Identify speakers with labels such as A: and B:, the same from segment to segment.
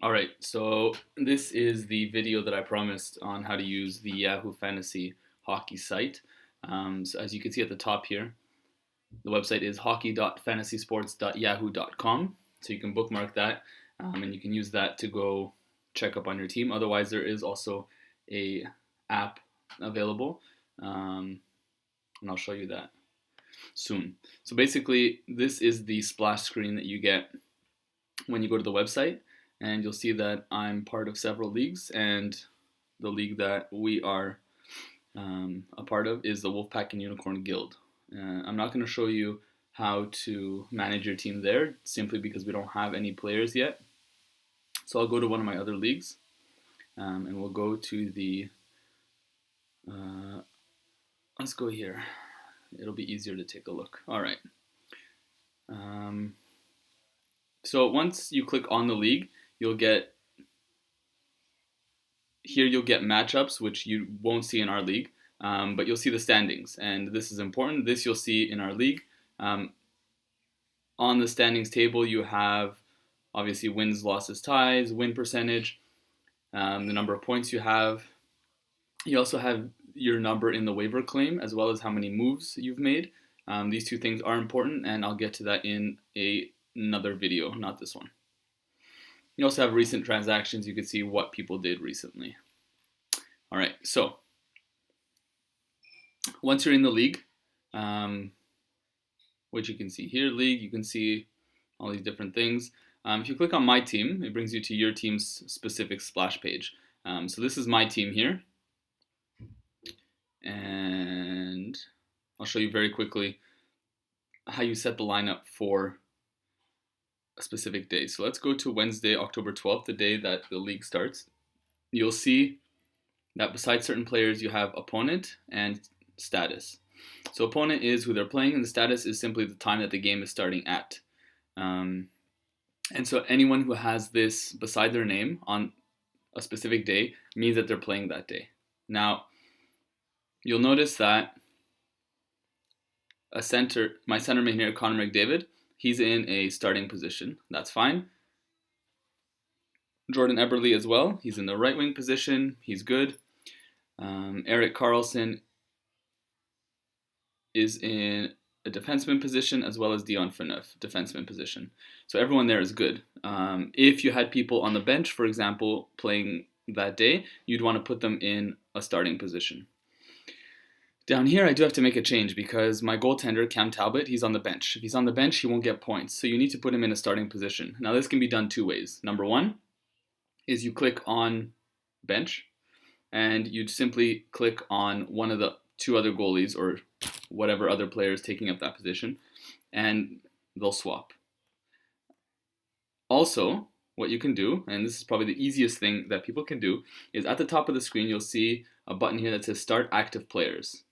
A: All right, so this is the video that I promised on how to use the Yahoo Fantasy Hockey site. So as you can see at the top here, the website is hockey.fantasysports.yahoo.com. So you can bookmark that, and you can use that to go check up on your team. Otherwise, there is also a app available, and I'll show you that soon. So basically, this is the splash screen that you get when you go to the website, and you'll see that I'm part of several leagues, and the league that we are a part of is the Wolfpack and Unicorn Guild. I'm not going to show you how to manage your team there simply because we don't have any players yet. So I'll go to one of my other leagues, and we'll go to the. Uh, let's go here. It'll be easier to take a look. All right. Um, so once you click on the league, you'll get you'll get matchups, which you won't see in our league, but you'll see the standings, and this is important. This you'll see in our league. Um, on the standings table, you have obviously wins, losses, ties, win percentage, the number of points you have. You also have your number in the waiver claim, as well as how many moves you've made. These two things are important, and I'll get to that in another video, not this one. You also have recent transactions. You can see what people did recently. All right, so once you're in the league, which you can see here, league, you can see all these different things. If you click on my team, it brings you to your team's specific splash page. So this is my team here, and I'll show you very quickly how you set the lineup for a specific day. So let's go to Wednesday, October 12th, the day that the league starts. You'll see that besides certain players, you have opponent and status. So opponent is who they're playing, and the status is simply the time that the game is starting at. And so anyone who has this beside their name on a specific day means that they're playing that day. Now, you'll notice that my centerman here, Connor McDavid, he's in a starting position. That's fine. Jordan Eberle as well. He's in the right wing position. He's good. Erik Karlsson is in a defenseman position, as well as Dion Phaneuf, defenseman position. So everyone there is good. If you had people on the bench, for example, playing that day, you'd want to put them in a starting position. Down here, I do have to make a change because my goaltender, Cam Talbot, he's on the bench. If he's on the bench, he won't get points. So you need to put him in a starting position. Now, this can be done two ways. Number one is you click on bench, and you'd simply click on one of the two other goalies or whatever other player is taking up that position, and they'll swap. Also, what you can do, and this is probably the easiest thing that people can do, is at the top of the screen, you'll see a button here that says Start Active Players.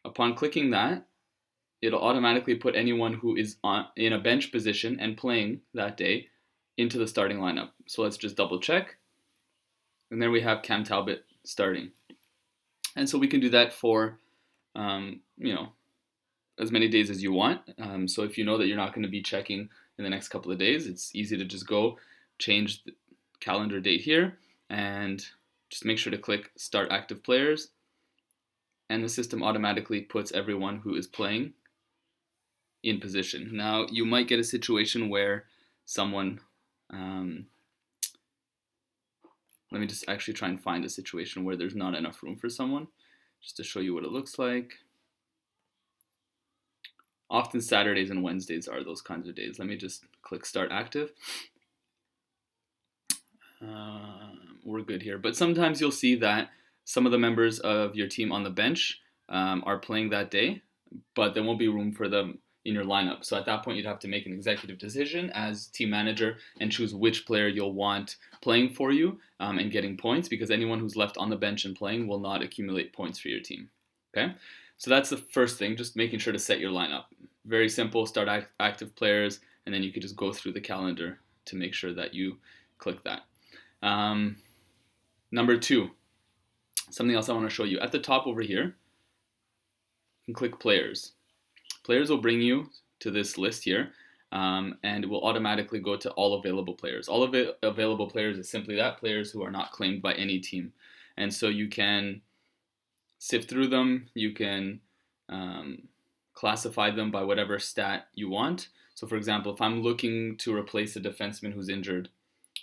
A: Upon clicking that, it'll automatically put anyone who is in a bench position and playing that day into the starting lineup. So let's just double check. And there we have Cam Talbot starting. And so we can do that for, as many days as you want. So if you know that you're not going to be checking in the next couple of days, it's easy to just go change the calendar date here and just make sure to click Start Active Players, and the system automatically puts everyone who is playing in position. Now, you might get a situation where someone, let me just actually try and find a situation where there's not enough room for someone, just to show you what it looks like. Often Saturdays and Wednesdays are those kinds of days. Let me just click Start Active. We're good here. But sometimes you'll see that some of the members of your team on the bench are playing that day, but there won't be room for them in your lineup. So at that point, you'd have to make an executive decision as team manager and choose which player you'll want playing for you and getting points, because anyone who's left on the bench and playing will not accumulate points for your team. Okay? So that's the first thing, just making sure to set your lineup. Very simple, start active players, and then you can just go through the calendar to make sure that you click that. Number two, something else I want to show you. At the top over here, you can click players. Players will bring you to this list here, and it will automatically go to all available players. All of it available players is simply that, players who are not claimed by any team. And so you can sift through them, you can classify them by whatever stat you want. So for example, if I'm looking to replace a defenseman who's injured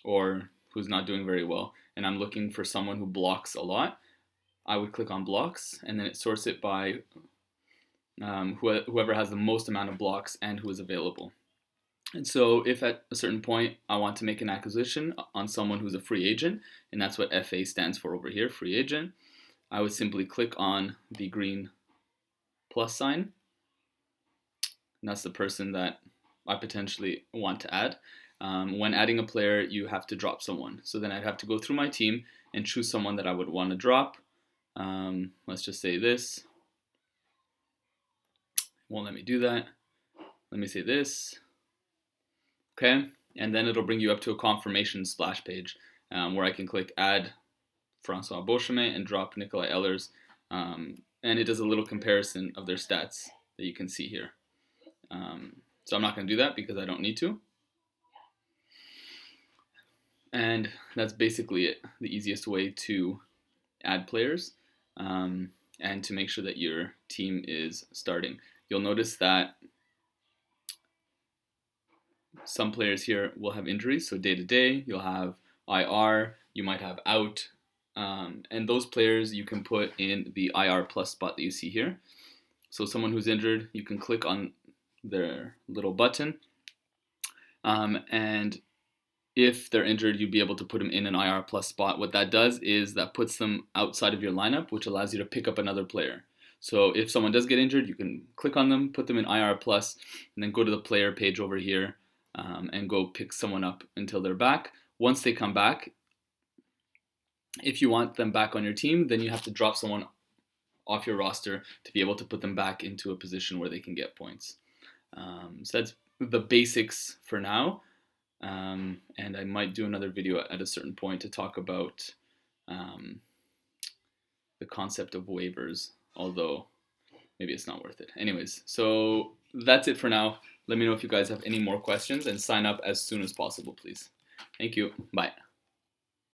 A: or who's not doing very well, and I'm looking for someone who blocks a lot, I would click on blocks, and then it sorts it by whoever has the most amount of blocks and who is available. And so if at a certain point I want to make an acquisition on someone who's a free agent, and that's what FA stands for over here, free agent, I would simply click on the green plus sign, and that's the person that I potentially want to add. When adding a player, you have to drop someone. So then I'd have to go through my team and choose someone that I would want to drop. Let's just say this. Won't let me do that. Let me say this. Okay, and then it'll bring you up to a confirmation splash page where I can click add Francois Beauchemin and drop Nikolai Ehlers. And it does a little comparison of their stats that you can see here. So I'm not going to do that because I don't need to. And that's basically it, the easiest way to add players and to make sure that your team is starting. You'll notice that some players here will have injuries, so day to day, you'll have IR, you might have out, and those players you can put in the IR plus spot that you see here. So someone who's injured, you can click on their little button, and if they're injured, you'd be able to put them in an IR plus spot. What that does is that puts them outside of your lineup, which allows you to pick up another player. So if someone does get injured, you can click on them, put them in IR plus, and then go to the player page over here and go pick someone up until they're back. Once they come back, if you want them back on your team, then you have to drop someone off your roster to be able to put them back into a position where they can get points. So that's the basics for now. And I might do another video at a certain point to talk about the concept of waivers, although maybe it's not worth it. Anyways, so that's it for now. Let me know if you guys have any more questions and sign up as soon as possible, please. Thank you. Bye.